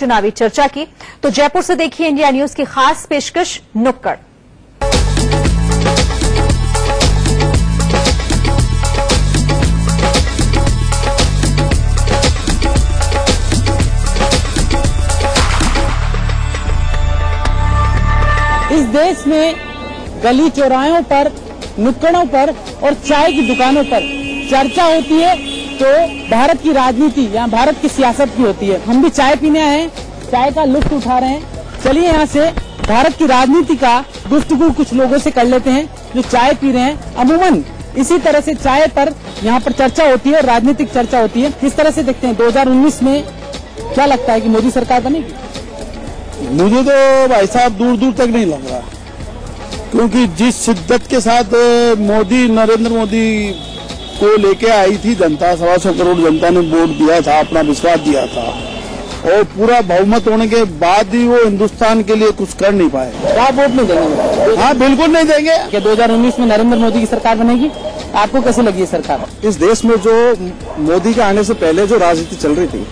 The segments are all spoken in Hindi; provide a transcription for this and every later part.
चुनावी चर्चा की। तो जयपुर से देखिए इंडिया न्यूज की खास पेशकश नुक्कड़। इस देश में गली चौराहों पर, नुक्कड़ों पर और चाय की दुकानों पर चर्चा होती है तो भारत की राजनीति या भारत की सियासत की होती है। हम भी चाय पीने आए हैं, चाय का लुत्फ उठा रहे हैं। चलिए यहाँ से भारत की राजनीति का गुफ्तगू कुछ लोगों से कर लेते हैं जो चाय पी रहे हैं। अमूमन इसी तरह से चाय पर यहाँ पर चर्चा होती है, राजनीतिक चर्चा होती है। किस तरह से देखते हैं 2019 में क्या लगता है कि मोदी सरकार बनेगी? मुझे तो भाई साहब दूर दूर तक नहीं लग रहा, क्योंकि जिस शिद्दत के साथ नरेंद्र मोदी को लेके आई थी जनता, 125 करोड़ जनता ने वोट दिया था, अपना विश्वास दिया था, और पूरा बहुमत होने के बाद भी वो हिंदुस्तान के लिए कुछ कर नहीं पाए। आप वोट नहीं देंगे? हाँ, बिल्कुल नहीं देंगे। क्या 2019 में नरेंद्र मोदी की सरकार बनेगी? आपको कैसी लगी सरकार? इस देश में जो मोदी के आने से पहले जो राजनीति चल रही थी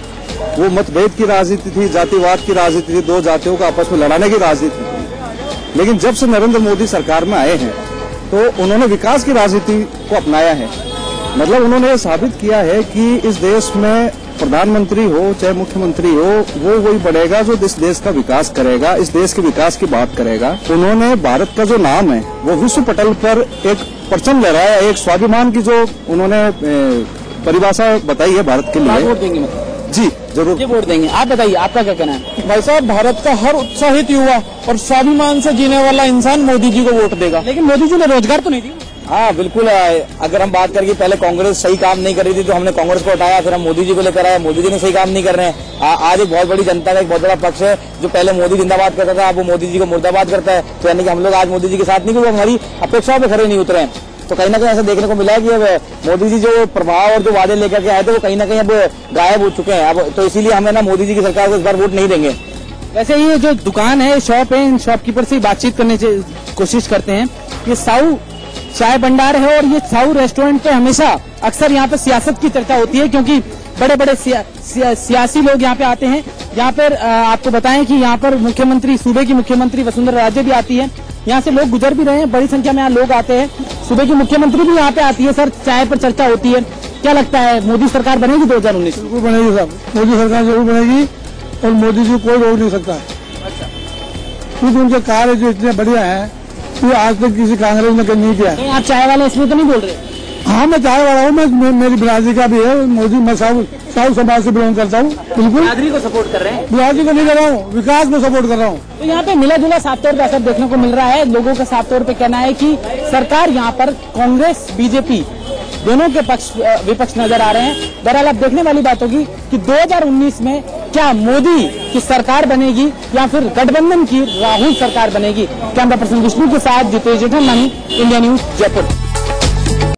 वो मतभेद की राजनीति थी, जातिवाद की राजनीति थी, दो जातियों को आपस में लड़ाने की राजनीति थी। लेकिन जब से नरेंद्र मोदी सरकार में आए हैं तो उन्होंने विकास की राजनीति को अपनाया है। मतलब उन्होंने ये साबित किया है कि इस देश में प्रधानमंत्री हो चाहे मुख्यमंत्री हो, वो वही बढ़ेगा जो इस देश का विकास करेगा, इस देश के विकास की बात करेगा। उन्होंने भारत का जो नाम है वो विश्व पटल पर एक परचम लहराया, एक स्वाभिमान की जो उन्होंने परिभाषा बताई है भारत के लिए। वोट देंगे? जी जरूर वोट देंगे। आप बताइए, आपका क्या कहना है? भाई साहब, भारत का हर उत्साहित युवा और स्वाभिमान से जीने वाला इंसान मोदी जी को वोट देगा। लेकिन मोदी जी ने रोजगार तो नहीं दिया। हाँ बिल्कुल। अगर हम बात करें पहले कांग्रेस सही काम नहीं कर रही थी तो हमने कांग्रेस को हटाया, फिर हम मोदी जी को लेकर आए, मोदी जी ने सही काम नहीं कर रहे हैं। आज एक बहुत बड़ी जनता का एक बहुत बड़ा पक्ष है जो पहले मोदी जिंदाबाद करता था, अब वो मोदी जी को मुर्दाबाद करता है। तो यानी कि हम लोग आज मोदी जी के साथ नहीं, क्योंकि हमारी अपेक्षाओं पर खड़े नहीं उतरे हैं। तो कहीं ना कहीं ऐसा देखने को मिला है कि मोदी जी जो प्रभाव और जो वादे लेकर के आए थे वो कहीं ना कहीं अब गायब हो चुके हैं। अब तो इसीलिए हमें ना मोदी जी की सरकार को इस बार वोट नहीं देंगे। वैसे ये जो दुकान है, शॉप है, इन शॉपकीपर से बातचीत करने की कोशिश करते हैं। ये साहू चाय भंडार है और ये साहू रेस्टोरेंट पे हमेशा अक्सर यहाँ पे सियासत की चर्चा होती है, क्योंकि बड़े बड़े सियासी लोग यहाँ पे आते हैं। यहाँ पर आपको बताएं कि यहाँ पर मुख्यमंत्री, सूबे की मुख्यमंत्री वसुंधरा राजे भी आती है। यहाँ से लोग गुजर भी रहे हैं, बड़ी संख्या में यहाँ लोग आते हैं। सूबे की मुख्यमंत्री भी यहाँ पे आती है। सर, चाय पर चर्चा होती है, क्या लगता है मोदी सरकार बनेगी 2019? बिल्कुल बनेगी साहब, मोदी सरकार जरूर बनेगी और मोदी जी कोई रोक नहीं सकता है। क्योंकि उनके कार्य जो इतने बढ़िया है वो आज तक किसी कांग्रेस ने नहीं किया। तो आप चाय वाले इसलिए तो नहीं बोल रहे? हाँ, मैं चाय वाला हूँ, मैं मेरी बिरादरी का भी है मोदी, मैं साहू समाज से बिलोंग करता हूँ। बिल्कुल बिरादरी को सपोर्ट कर रहे हैं? बिरादरी को नहीं कर रहा हूँ, विकास को सपोर्ट कर रहा हूँ। तो यहाँ पे मिला जुला साफ तौर पर असर देखने को मिल रहा है। लोगों का साफ तौर पे कहना है कि सरकार यहाँ पर कांग्रेस बीजेपी दोनों के विपक्ष नजर आ रहे हैं। बहरहाल अब देखने वाली बात होगी कि 2019 में क्या मोदी की सरकार बनेगी या फिर गठबंधन की राहुल सरकार बनेगी। कैमरा पर्सन विष्णु के साथ जितेश जेठमलानी, इंडिया न्यूज, जयपुर।